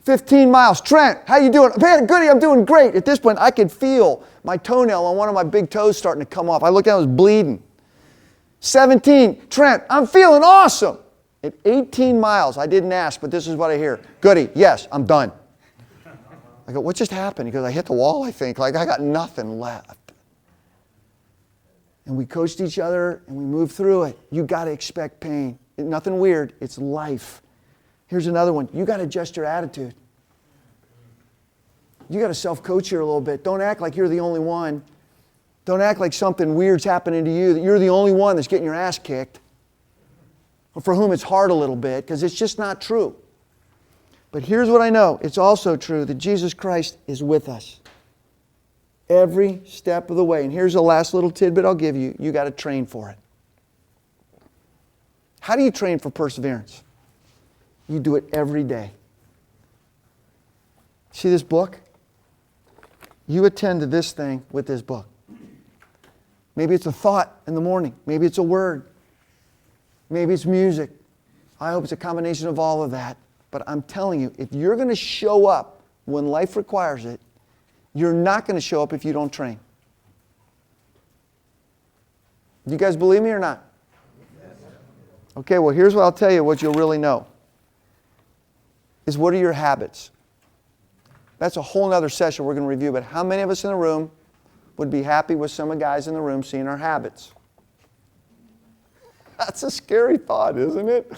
15 miles. Trent, how you doing? Man, Goody, I'm doing great. At this point, I could feel my toenail on one of my big toes starting to come off. I looked down, it was bleeding. 17, Trent, I'm feeling awesome. At 18 miles, I didn't ask, but this is what I hear. Goody, yes, I'm done. I go, what just happened? He goes, I hit the wall, I think. Like, I got nothing left. And we coached each other, and we moved through it. You got to expect pain. Nothing weird. It's life. Here's another one. You got to adjust your attitude. You got to self-coach here a little bit. Don't act like you're the only one. Don't act like something weird's happening to you, that you're the only one that's getting your ass kicked, or for whom it's hard a little bit, because it's just not true. But here's what I know. It's also true that Jesus Christ is with us every step of the way. And here's the last little tidbit I'll give you. You got to train for it. How do you train for perseverance? You do it every day. See this book? You attend to this thing with this book. Maybe it's a thought in the morning. Maybe it's a word. Maybe it's music. I hope it's a combination of all of that. But I'm telling you, if you're going to show up when life requires it, you're not going to show up if you don't train. Do you guys believe me or not? Okay, well, here's what I'll tell you what you'll really know. Is what are your habits? That's a whole other session we're going to review, but how many of us in the room would be happy with some of the guys in the room seeing our habits? That's a scary thought, isn't it?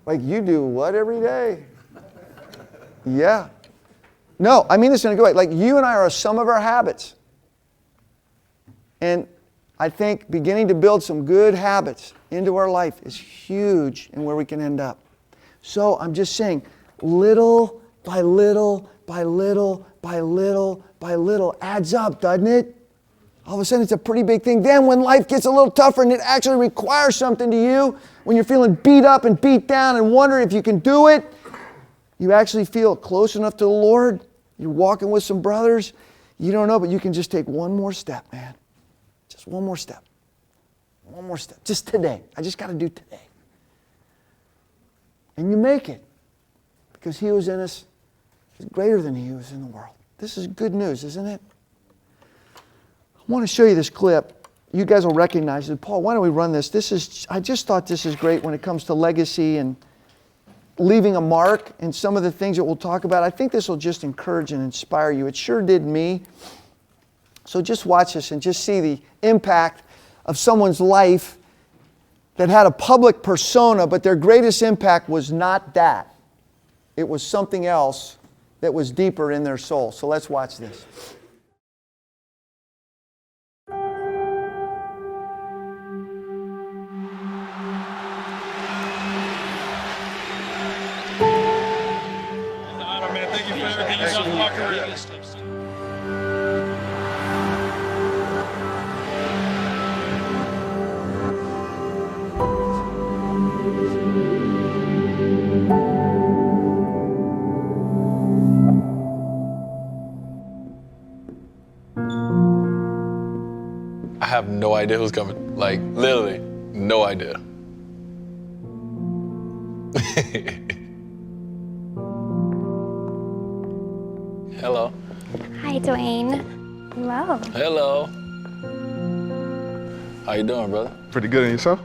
Like, you do what every day? Yeah. No, I mean this in a good way. Like, you and I are a sum of our habits. And I think beginning to build some good habits into our life is huge in where we can end up. So I'm just saying, little by little, by little, by little, by little adds up, doesn't it? All of a sudden it's a pretty big thing. Then when life gets a little tougher and it actually requires something to you, when you're feeling beat up and beat down and wondering if you can do it, you actually feel close enough to the Lord. You're walking with some brothers. You don't know, but you can just take one more step, man. Just one more step. One more step. Just today. I just got to do today. And you make it. Because He who is in us is greater than he who is in the world. This is good news, isn't it? I want to show you this clip. You guys will recognize it. Paul, why don't we run this? I just thought this is great when it comes to legacy and leaving a mark and some of the things that we'll talk about. I think this will just encourage and inspire you. It sure did me. So just watch this and just see the impact of someone's life that had a public persona, but their greatest impact was not that. It was something else that was deeper in their soul. So let's watch this. I have no idea who's coming. Like, literally, no idea. Hello. Hi, Dwayne. Hello. Hello. How you doing, brother? Pretty good, and yourself?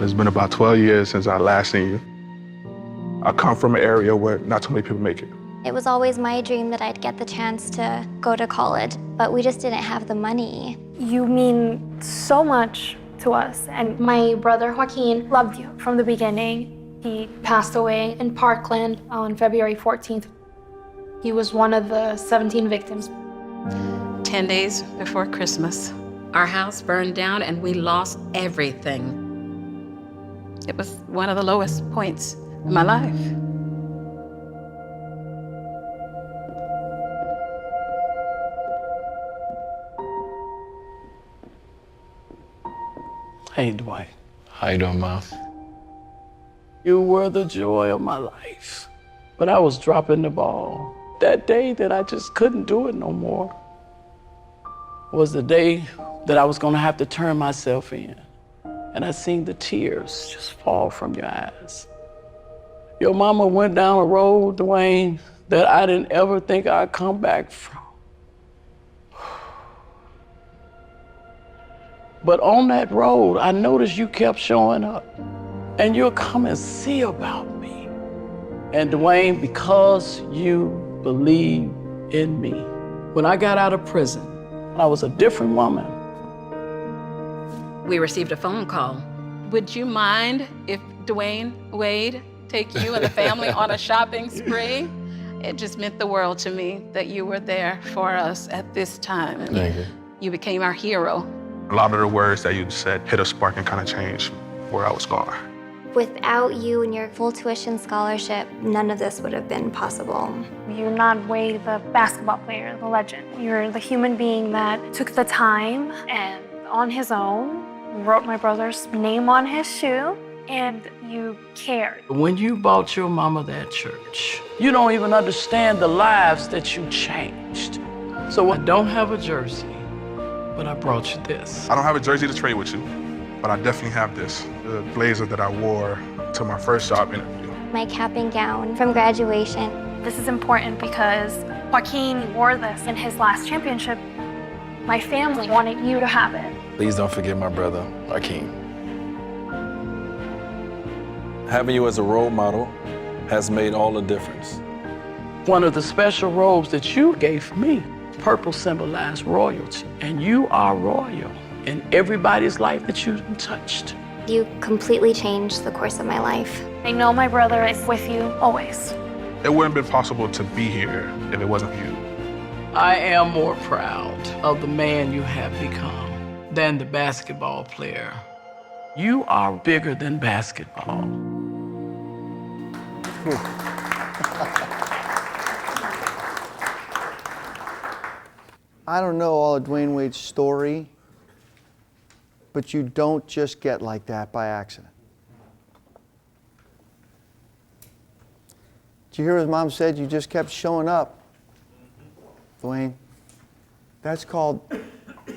It's been about 12 years since I last seen you. I come from an area where not too many people make it. It was always my dream that I'd get the chance to go to college, but we just didn't have the money. You mean so much to us, and my brother Joaquin loved you from the beginning. He passed away in Parkland on February 14th. He was one of the 17 victims. 10 days before Christmas, our house burned down and we lost everything. It was one of the lowest points in my life. Hey, Dwight. How you doing, Miles? You were the joy of my life, but I was dropping the ball. That day that I just couldn't do it no more was the day that I was gonna have to turn myself in. And I seen the tears just fall from your eyes. Your mama went down a road, Dwayne, that I didn't ever think I'd come back from. But on that road, I noticed you kept showing up, and you'll come and see about me. And Dwayne, because you believe in me. When I got out of prison, I was a different woman. We received a phone call. Would you mind if Dwayne Wade take you and the family on a shopping spree? It just meant the world to me that you were there for us at this time. And Thank you. you became our hero. A lot of the words that you said hit a spark and kind of changed where I was going. Without you and your full tuition scholarship, none of this would have been possible. You're not Wade, the basketball player, the legend. You're the human being that took the time and on his own wrote my brother's name on his shoe, and you cared. When you bought your mama that church, you don't even understand the lives that you changed. So I don't have a jersey, but I brought you this. I don't have a jersey to trade with you, but I definitely have this. The blazer that I wore to my first job interview. My cap and gown from graduation. This is important because Joaquin wore this in his last championship. My family wanted you to have it. Please don't forget my brother, Joaquin. Having you as a role model has made all the difference. One of the special robes that you gave me, purple symbolized royalty, and you are royal in everybody's life that you touched. You completely changed the course of my life. I know my brother is with you always. It wouldn't have been possible to be here if it wasn't for you. I am more proud of the man you have become than the basketball player. You are bigger than basketball. I don't know all of Dwayne Wade's story, but you don't just get like that by accident. Did you hear what his mom said? You just kept showing up, Dwayne. That's called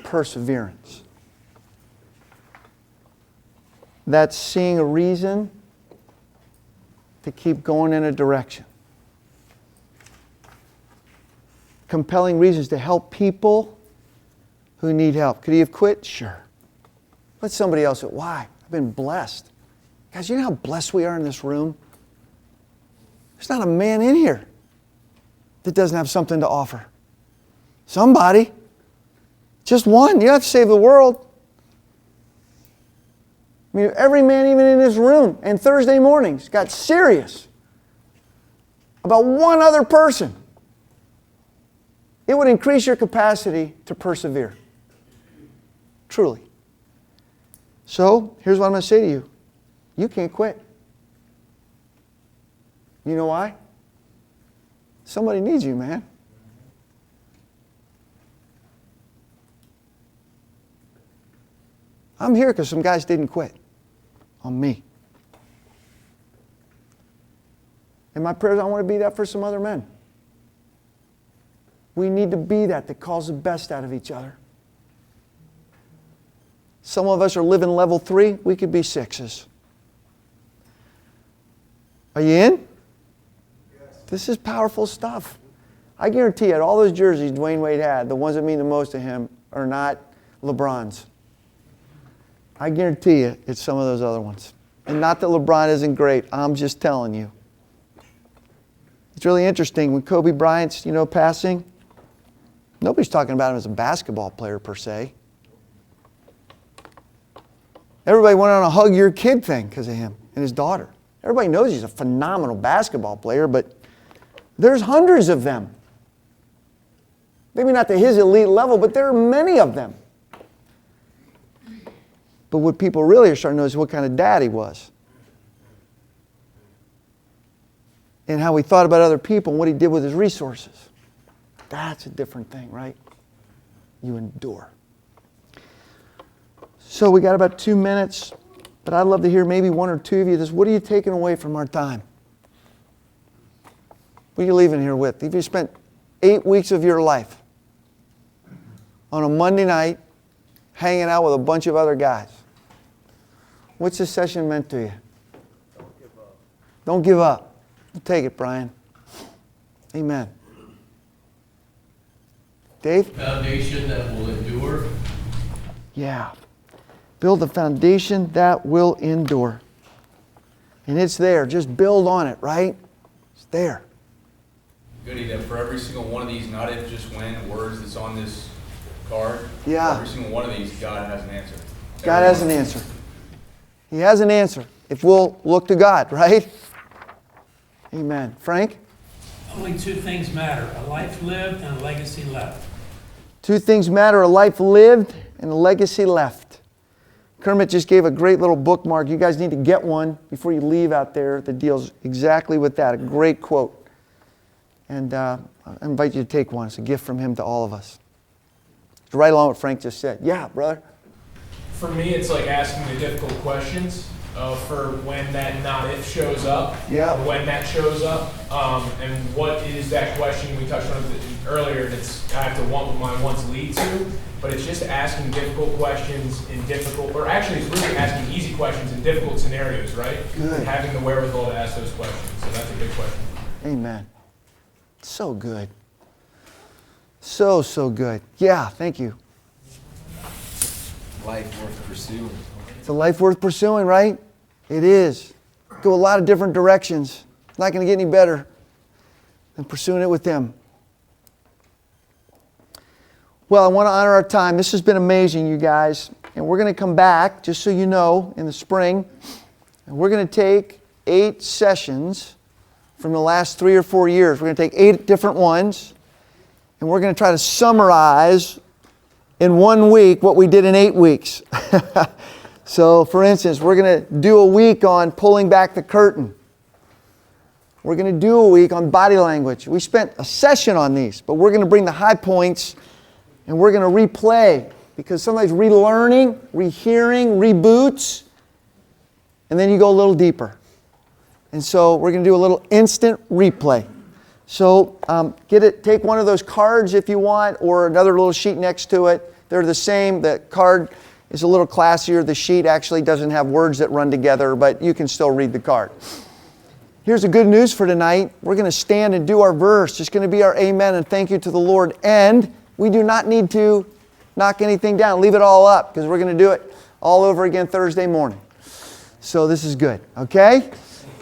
perseverance. That's seeing a reason to keep going in a direction. Compelling reasons to help people who need help. Could he have quit? Sure. Let somebody else. Why? I've been blessed. Guys, you know how blessed we are in this room? There's not a man in here that doesn't have something to offer. Somebody. Just one. You don't have to save the world. I mean, every man even in this room and Thursday mornings got serious about one other person. It would increase your capacity to persevere. Truly. So, here's what I'm going to say to you. You can't quit. You know why? Somebody needs you, man. I'm here because some guys didn't quit on me. And my prayers, I want to be that for some other men. We need to be that calls the best out of each other. Some of us are living level 3. We could be 6s. Are you in? Yes. This is powerful stuff. I guarantee you, all those jerseys Dwayne Wade had, the ones that mean the most to him, are not LeBron's. I guarantee you, it's some of those other ones. And not that LeBron isn't great. I'm just telling you. It's really interesting. When Kobe Bryant's, passing, nobody's talking about him as a basketball player per se. Everybody went on a hug your kid thing because of him and his daughter. Everybody knows he's a phenomenal basketball player, but there's hundreds of them. Maybe not to his elite level, but there are many of them. But what people really are starting to know is what kind of dad he was. And how he thought about other people and what he did with his resources. That's a different thing, right? You endure. So we got about 2 minutes, but I'd love to hear maybe one or two of you this. What are you taking away from our time? What are you leaving here with? If you spent 8 weeks of your life on a Monday night hanging out with a bunch of other guys, what's this session meant to you? Don't give up. Don't give up. Take it, Brian. Amen. Dave? Foundation that will endure. Yeah. Build a foundation that will endure. And it's there. Just build on it, right? It's there. Goody, that for every single one of these, not if, just when, words that's on this card, Yeah. for every single one of these, God has an answer. God has an answer. He has an answer if we'll look to God, right? Amen. Frank? Only two things matter, a life lived and a legacy left. Two things matter, a life lived and a legacy left. Kermit just gave a great little bookmark. You guys need to get one before you leave out there that deals exactly with that. A great quote. And I invite you to take one. It's a gift from him to all of us. It's right along what Frank just said. Yeah, brother. For me, it's like asking the difficult questions for when that not if shows up, when that shows up, and what is that question we touched on earlier that's I have to want what my wants lead to, but it's just asking difficult questions in difficult, or actually it's really asking easy questions in difficult scenarios, right? Good. And having the wherewithal to ask those questions, so that's a big question. Amen. So good. So, so good. Yeah, thank you. Life worth pursuing. It's a life worth pursuing, right? It is. Go a lot of different directions. It's not going to get any better than pursuing it with Him. Well, I want to honor our time. This has been amazing, you guys. And we're going to come back, just so you know, in the spring. And we're going to take 8 sessions from the last 3 or 4 years. We're going to take 8 different ones. And we're going to try to summarize in 1 week what we did in 8 weeks. So, for instance, we're going to do a week on pulling back the curtain. We're going to do a week on body language. We spent a session on these, but we're going to bring the high points and we're going to replay, because sometimes relearning, rehearing, reboots, and then you go a little deeper. And so we're going to do a little instant replay. So take one of those cards if you want, or another little sheet next to it. They're the same. The card is a little classier. The sheet actually doesn't have words that run together, but you can still read the card. Here's the good news for tonight. We're going to stand and do our verse. It's going to be our amen and thank you to the Lord. And we do not need to knock anything down. Leave it all up, because we're going to do it all over again Thursday morning. So this is good, okay?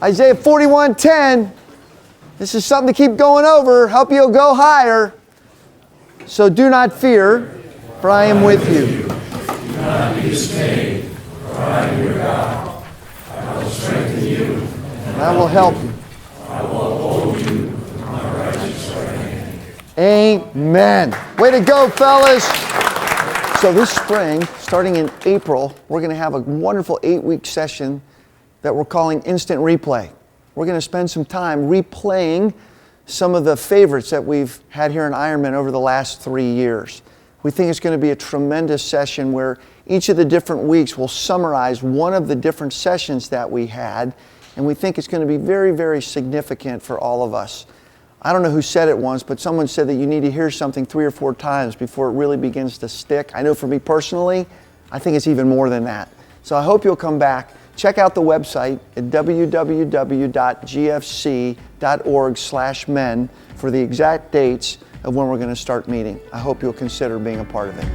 Isaiah 41:10. This is something to keep going over. Help you go higher. So do not fear, for I am with you. Do not be dismayed, for I am your God. I will strengthen you, and I will help you. I will uphold you with my righteous right hand. Amen. Way to go, fellas. So this spring, starting in April, we're going to have a wonderful 8-week session that we're calling Instant Replay. We're going to spend some time replaying some of the favorites that we've had here in Ironman over the last 3 years. We think it's going to be a tremendous session where each of the different weeks will summarize one of the different sessions that we had, and we think it's going to be very, very significant for all of us. I don't know who said it once, but someone said that you need to hear something 3 or 4 times before it really begins to stick. I know for me personally, I think it's even more than that. So I hope you'll come back. Check out the website at www.gfc.org/men for the exact dates of when we're going to start meeting. I hope you'll consider being a part of it.